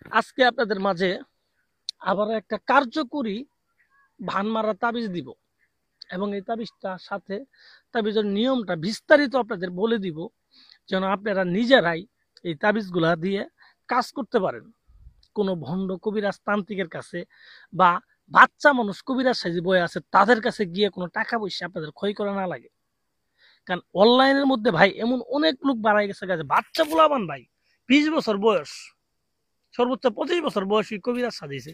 আজকে আপনাদের মাঝে আবার একটা কার্যকরী ভান মারা তাবিজ দিব এবং এই তাবিজটার সাথে তাবিজের নিয়মটা বিস্তারিত আপনাদের বলে দিব যেন আপনারা নিজেরাই এই তাবিজগুলা দিয়ে কাজ করতে পারেন। কোনো ভণ্ড কবিরাজ তান্ত্রিকের কাছে বা বাচ্চা মানুষ কবিরাজ সাজি বয়ে আছে তাদের কাছে গিয়ে কোনো টাকা পয়সা আপনাদের ক্ষয় করা না লাগে। কারণ অনলাইনের মধ্যে ভাই এমন অনেক লোক বাড়াই গেছে, বাচ্চা পোলাবান ভাই 20 বছর বয়স, সর্বোচ্চ 25 বছর বয়সী কবিরাজ সাজিয়েছে।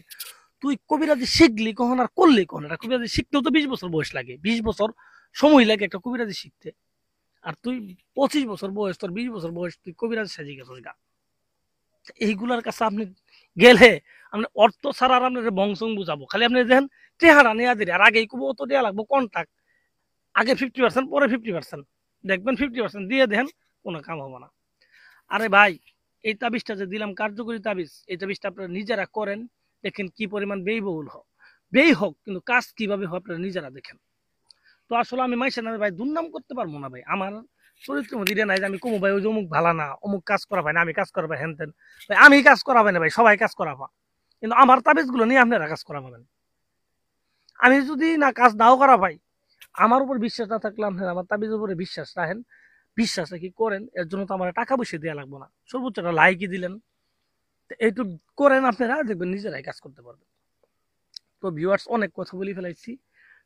তুই কবিরাজি শিখলি কখন আর করলি কখন? এটা কবিরাজি শিখতেও তো 20 বছর বয়স লাগে, 20 বছর সময় লাগে একটা কবিরাজি শিখতে। আর তুই 25 বছর বয়স, তোর 20 বছর বয়স, তুই কবিরাজি সাজিয়ে গেছিস গা। এইগুলার কাছে আপনি গেলে আপনি অর্থ ছাড়া আর আপনার বংশং বুঝাবো, খালি আপনি দেখেন টেহারা নেওয়া দিলে আর আগেই কবো তো দেওয়া লাগবো কন্টাক্ট, আগে 50% পরে 50%, দেখবেন 50% দিয়ে দেখেন কোনো কাম হবে না। আরে ভাই, এই তাবিজটা যে দিলাম কার্যকরী তাবিজ, এই তাবিজটা আপনারা নিজেরা করেন, দেখেন কি পরিমাণ ব্যয়বহুল হোক, ব্যয় হোক, কিন্তু কাজ কিভাবে হয় আপনারা নিজেরা দেখেন। তো আসলে আমি মাইসের নামে ভাই দুর্নাম করতে পারবো না ভাই, আমার চরিত্রের মধ্যে এটা নাই যে আমি কমু ভাই ওই যে অমুক ভালা না, অমুক কাজ করা ভাই না, আমি কাজ করা ভাই হেন তেন। ভাই আমি কাজ করা ভাই না ভাই, সবাই কাজ করা পা, কিন্তু আমার তাবিজ গুলো নিয়ে আপনারা কাজ করা পাবেন। আমি যদি না কাজ নাও করা ভাই, আমার উপর বিশ্বাস না থাকলে আপনারা আমার তাবিজের উপরে বিশ্বাস রাখেন, বিশ্বাস কি করেন, এর জন্য তো আমার টাকা পয়সা দেওয়া লাগবে না, সর্বোচ্চ একটা লাইকই দিলেন, এইটুক করেন আপনারা দেখবেন নিজেরাই কাজ করতে পারবেন। তো ভিউয়ার্স, অনেক কথা বলে ফেলাইছি।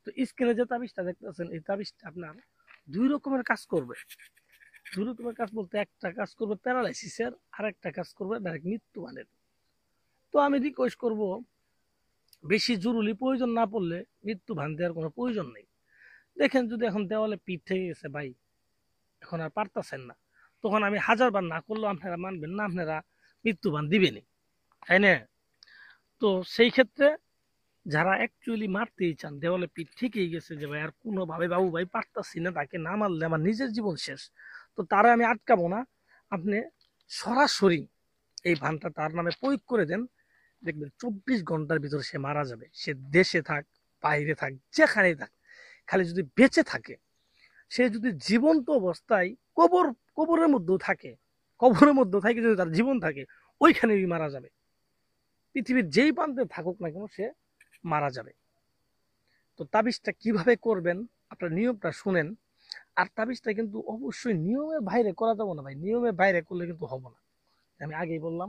তো স্ক্রিনে যে তাবিজটা দেখতেছেন, এই তাবিজটা আপনার দুই রকমের কাজ করবে। দুই রকমের কাজ বলতে, একটা কাজ করবে প্যারালাইসিসের, আর একটা কাজ করবে ডাইরেক্ট মৃত্যুবানের। তো আমি রিকোয়েস্ট করব, বেশি জরুরি প্রয়োজন না পড়লে মৃত্যু ভান দেওয়ার কোনো প্রয়োজন নেই। দেখেন যদি এখন দেওয়ালে পিঠ থেকে গেছে ভাই, এখন আর পারতাছেন না, তখন আমি 1000 বার না করলেও আপনারা মানবেন না, আপনারা মৃত্যু ভান দিবেনই, তাই না? তো সেই ক্ষেত্রে যারা অ্যাকচুয়ালি মারতেই চান, দেওয়ালে পিঠ ঠিকই গেছে যে ভাই আর কোনোভাবে বাবু ভাই পারতাছি না, তাকে না মারলে আমার নিজের জীবন শেষ, তো তারা আমি আটকাবো না। আপনি সরাসরি এই ভানটা তার নামে প্রয়োগ করে দেন, দেখবেন 24 ঘন্টার ভিতরে সে মারা যাবে। সে দেশে থাক, বাইরে থাক, যেখানেই থাক, খালি যদি বেঁচে থাকে, সে যদি জীবন্ত অবস্থায় কবর কবরের মধ্যেও থাকে, কবরের মধ্যেও থাকে, যদি তার জীবন থাকে ওইখানেই মারা যাবে। পৃথিবীর যেই প্রান্তে থাকুক না কেন সে মারা যাবে। তো তাবিজটা কিভাবে করবেন আপনার নিয়মটা শুনেন। আর তাবিজটা কিন্তু অবশ্যই নিয়মের বাইরে করা যাবে না ভাই, নিয়মের বাইরে করলে কিন্তু হবে না। আমি আগেই বললাম,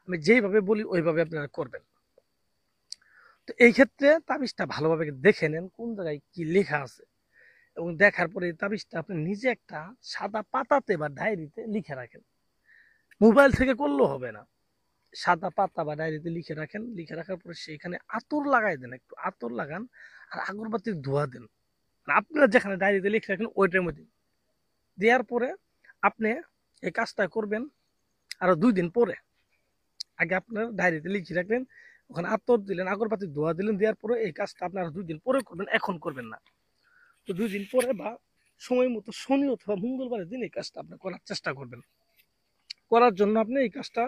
আমি যেইভাবে বলি ওইভাবে আপনারা করবেন। তো এই ক্ষেত্রে তাবিজটা ভালোভাবে দেখে নেন কোন জায়গায় কি লেখা আছে, এবং দেখার পরে তাবিজটা আপনি নিজে একটা সাদা পাতাতে বা ডায়েরিতে লিখে রাখেন। মোবাইল থেকে করলেও হবে না, সাদা পাতা বা ডায়েরিতে লিখে রাখেন। লিখে রাখার পরে সেইখানে আতর লাগাই দেন, একটু আতর লাগান, আর আগরবাতির ধোয়া দেন। আপনারা যেখানে ডায়েরিতে লিখে রাখেন ওইটার মধ্যে দেওয়ার পরে আপনি এই কাজটা করবেন আরো 2 দিন পরে। আগে আপনার ডায়েরিতে লিখে রাখলেন, ওখানে আতর দিলেন, আগরবাতি ধোয়া দিলেন, দেওয়ার পরে এই কাজটা আপনার 2 দিন পরে করবেন, এখন করবেন না। তো 2 দিন পরে বা সময় মতো শনি অথবা মঙ্গলবারের দিন এই কাজটা আপনি করার চেষ্টা করবেন। করার জন্য আপনি এই কাজটা,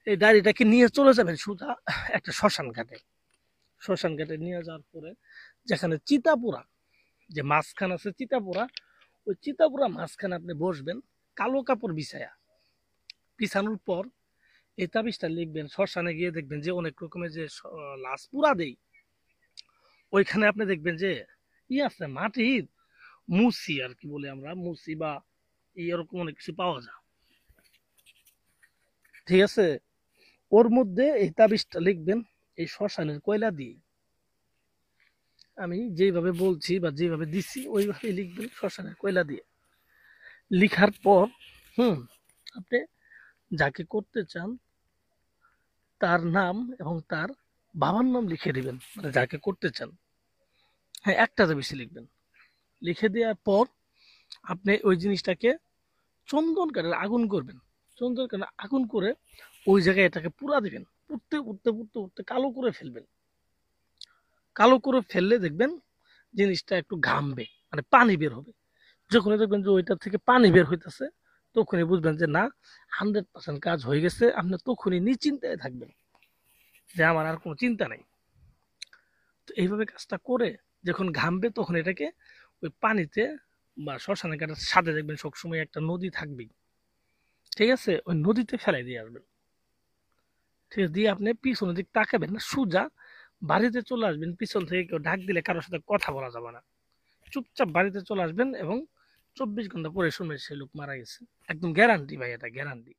এই ডায়েরিটাকে নিয়ে চলে যাবেন সোজা একটা শ্মশান ঘাটে। শ্মশান ঘাটে নিয়ে যাওয়ার পরে যেখানে চিতাপুরা, যে মাঝখান আছে চিতাপুরা, ওই চিতাপুরা মাঝখানে আপনি বসবেন, কালো কাপড় বিছায়া। বিছানোর পর এই তাবিজটা লিখবেন। শ্মশানে গিয়ে দেখবেন যে অনেক রকমের যে লাশ পুরা দেই, ওইখানে আপনি দেখবেন যে ই আছে মাটির মুসি, আর কি বলে আমরা মুসি বা এরকম অনেক কিছু পাওয়া যায়, ঠিক আছে? ওর মধ্যে এই তাবিজটা লিখবেন এই শ্মশানের কয়লা দিয়ে। আমি যেভাবে বলছি বা যেভাবে দিছি ওইভাবে লিখবেন শ্মশানের কয়লা দিয়ে। লিখার পর হুম আপনি যাকে করতে চান তার নাম এবং তার বাবার নাম লিখে দিবেন, মানে যাকে করতে চান। হ্যাঁ, একটাতে বেশি লিখবেন। লিখে দেওয়ার পর আপনি ওই জিনিসটাকে চন্দন কাঠের আগুন করবেন। চন্দন কাঠের আগুন করে ওই জায়গায় এটাকে পুরা দিবেন, পুড়তে পুড়তে পুড়তে পুড়তে কালো করে ফেলবেন। কালো করে ফেললে দেখবেন জিনিসটা একটু ঘামবে, মানে পানি বের হবে। যখনই দেখবেন যে ওইটা থেকে পানি বের হইতেছে, তখনই বুঝবেন যে না, 100% কাজ হয়ে গেছে। আপনি তখনই নিশ্চিন্তায় থাকবেন যে আমার আর কোনো চিন্তা নাই। তো এইভাবে কাজটা করে যখন ঘামবে তখন এটাকে ওই পানিতে বা শ্মশানে কাটার সাথে দেখবেন সবসময় একটা নদী থাকবেই, ঠিক আছে? ওই নদীতে ফেলাই দিয়ে আসবেন। ঠিক আছে, দিয়ে আপনি পিছনের দিক তাকাবেন না, সোজা বাড়িতে চলে আসবেন। পিছন থেকে কেউ ডাক দিলে কারোর সাথে কথা বলা যাবে না, চুপচাপ বাড়িতে চলে আসবেন এবং 24 ঘন্টা পরে শুনবেন সে লোক মারা গেছে। একদম গ্যারান্টি ভাই, এটা গ্যারান্টি।